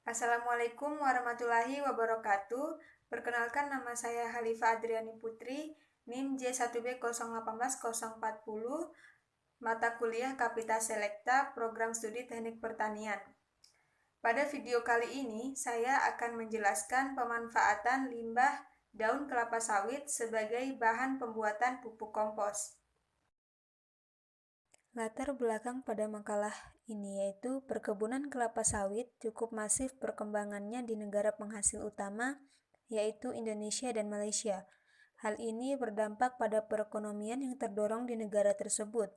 Assalamualaikum warahmatullahi wabarakatuh. Perkenalkan, nama saya Halifa Adriani Putri, NIM J1B088040, mata kuliah Kapita Selekta, Program Studi Teknik Pertanian. Pada video kali ini, saya akan menjelaskan pemanfaatan limbah daun kelapa sawit sebagai bahan pembuatan pupuk kompos. Latar belakang pada makalah ini yaitu perkebunan kelapa sawit cukup masif perkembangannya di negara penghasil utama, yaitu Indonesia dan Malaysia. Hal ini berdampak pada perekonomian yang terdorong di negara tersebut.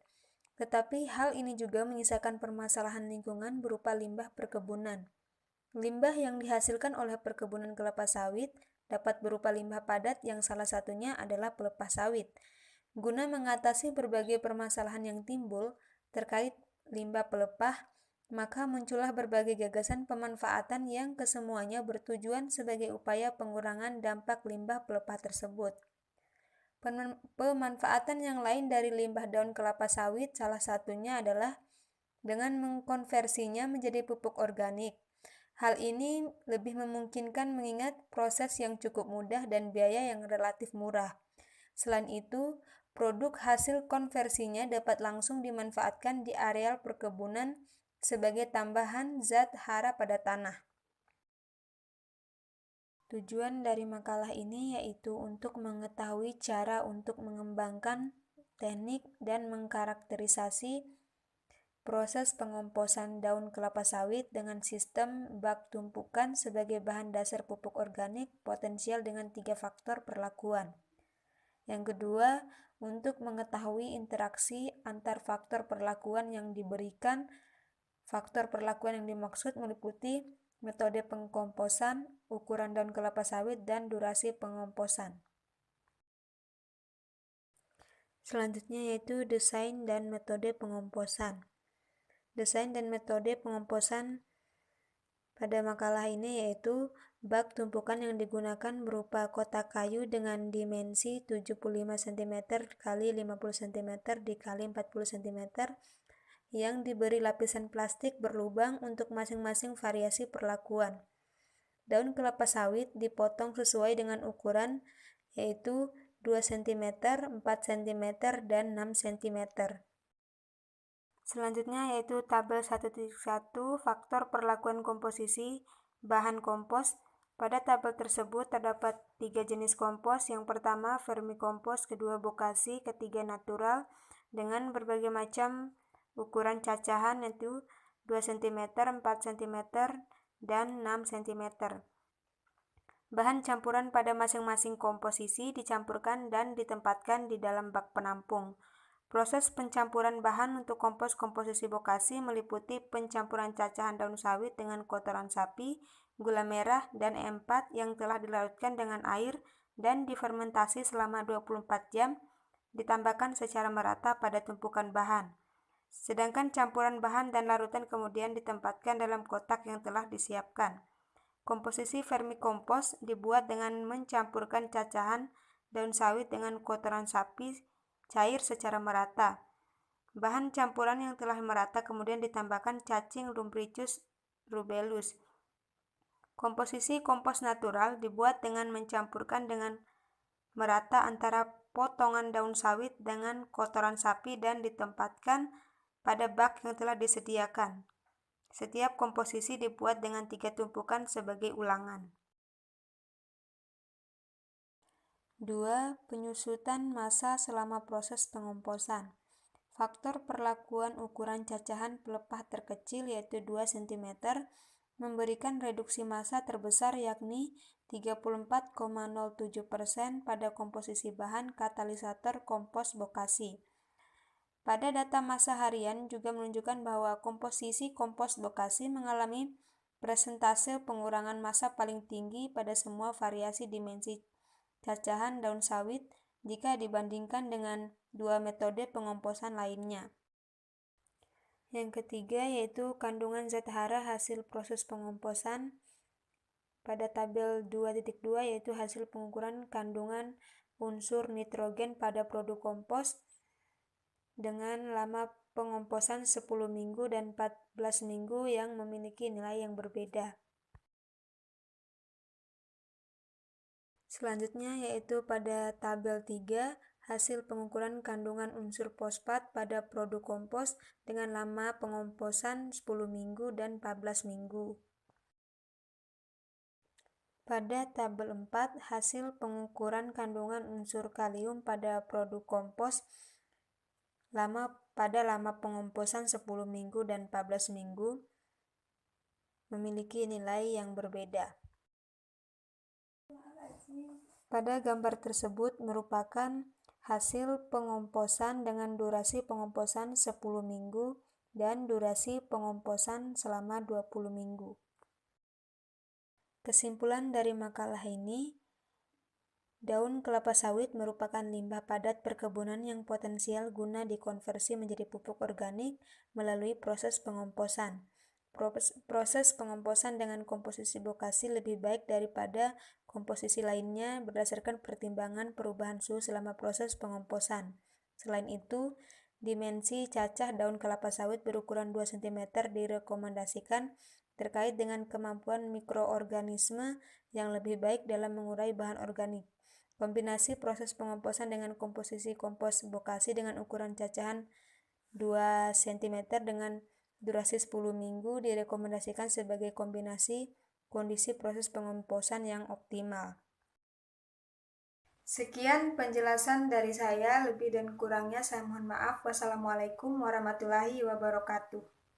Tetapi hal ini juga menyisakan permasalahan lingkungan berupa limbah perkebunan. Limbah yang dihasilkan oleh perkebunan kelapa sawit dapat berupa limbah padat yang salah satunya adalah pelepah sawit. Guna mengatasi berbagai permasalahan yang timbul terkait limbah pelepah, maka muncullah berbagai gagasan pemanfaatan yang kesemuanya bertujuan sebagai upaya pengurangan dampak limbah pelepah tersebut. Pemanfaatan yang lain dari limbah daun kelapa sawit salah satunya adalah dengan mengkonversinya menjadi pupuk organik. Hal ini lebih memungkinkan mengingat proses yang cukup mudah dan biaya yang relatif murah. Selain itu, produk hasil konversinya dapat langsung dimanfaatkan di areal perkebunan sebagai tambahan zat hara pada tanah. Tujuan dari makalah ini yaitu untuk mengetahui cara untuk mengembangkan teknik dan mengkarakterisasi proses pengomposan daun kelapa sawit dengan sistem bak tumpukan sebagai bahan dasar pupuk organik potensial dengan 3 faktor perlakuan. Yang kedua, untuk mengetahui interaksi antar faktor perlakuan yang diberikan. Faktor perlakuan yang dimaksud meliputi metode pengkomposan, ukuran daun kelapa sawit, dan durasi pengomposan. Selanjutnya yaitu desain dan metode pengomposan. Desain dan metode pengomposan pada makalah ini yaitu bak tumpukan yang digunakan berupa kotak kayu dengan dimensi 75 cm x 50 cm x 40 cm yang diberi lapisan plastik berlubang untuk masing-masing variasi perlakuan. Daun kelapa sawit dipotong sesuai dengan ukuran yaitu 2 cm, 4 cm, dan 6 cm. Selanjutnya yaitu tabel 1.1 faktor perlakuan komposisi bahan kompos. Pada tabel tersebut terdapat 3 jenis kompos. Yang pertama vermikompos, kedua bokasi, ketiga natural dengan berbagai macam ukuran cacahan yaitu 2 cm, 4 cm, dan 6 cm. Bahan campuran pada masing-masing komposisi dicampurkan dan ditempatkan di dalam bak penampung. Proses pencampuran bahan untuk kompos komposisi bokasi meliputi pencampuran cacahan daun sawit dengan kotoran sapi, gula merah, dan E4 yang telah dilarutkan dengan air dan difermentasi selama 24 jam, ditambahkan secara merata pada tumpukan bahan. Sedangkan campuran bahan dan larutan kemudian ditempatkan dalam kotak yang telah disiapkan. Komposisi vermikompos dibuat dengan mencampurkan cacahan daun sawit dengan kotoran sapi cair secara merata. Bahan campuran yang telah merata kemudian ditambahkan cacing Lumbricus rubellus. Komposisi kompos natural dibuat dengan mencampurkan dengan merata antara potongan daun sawit dengan kotoran sapi dan ditempatkan pada bak yang telah disediakan. Setiap komposisi dibuat dengan 3 tumpukan sebagai ulangan. 2. Penyusutan massa selama proses pengomposan. Faktor perlakuan ukuran cacahan pelepah terkecil yaitu 2 cm memberikan reduksi massa terbesar yakni 34,07% pada komposisi bahan katalisator kompos bokasi. Pada data massa harian juga menunjukkan bahwa komposisi kompos bokasi mengalami persentase pengurangan massa paling tinggi pada semua variasi dimensi cacahan daun sawit jika dibandingkan dengan 2 metode pengomposan lainnya. Yang ketiga yaitu kandungan zat hara hasil proses pengomposan. Pada tabel 2.2 yaitu hasil pengukuran kandungan unsur nitrogen pada produk kompos dengan lama pengomposan 10 minggu dan 14 minggu yang memiliki nilai yang berbeda. Selanjutnya yaitu pada tabel 3, hasil pengukuran kandungan unsur fosfat pada produk kompos dengan lama pengomposan 10 minggu dan 14 minggu. Pada tabel 4, hasil pengukuran kandungan unsur kalium pada produk kompos pada lama pengomposan 10 minggu dan 14 minggu memiliki nilai yang berbeda. Pada gambar tersebut merupakan hasil pengomposan dengan durasi pengomposan 10 minggu dan durasi pengomposan selama 20 minggu. Kesimpulan dari makalah ini, daun kelapa sawit merupakan limbah padat perkebunan yang potensial guna dikonversi menjadi pupuk organik melalui proses pengomposan. Proses pengomposan dengan komposisi bokasi lebih baik daripada komposisi lainnya berdasarkan pertimbangan perubahan suhu selama proses pengomposan. Selain itu, dimensi cacah daun kelapa sawit berukuran 2 cm direkomendasikan terkait dengan kemampuan mikroorganisme yang lebih baik dalam mengurai bahan organik. Kombinasi proses pengomposan dengan komposisi kompos bokasi dengan ukuran cacahan 2 cm dengan durasi 10 minggu direkomendasikan sebagai kombinasi kondisi proses pengomposan yang optimal. Sekian penjelasan dari saya, lebih dan kurangnya saya mohon maaf. Wassalamualaikum warahmatullahi wabarakatuh.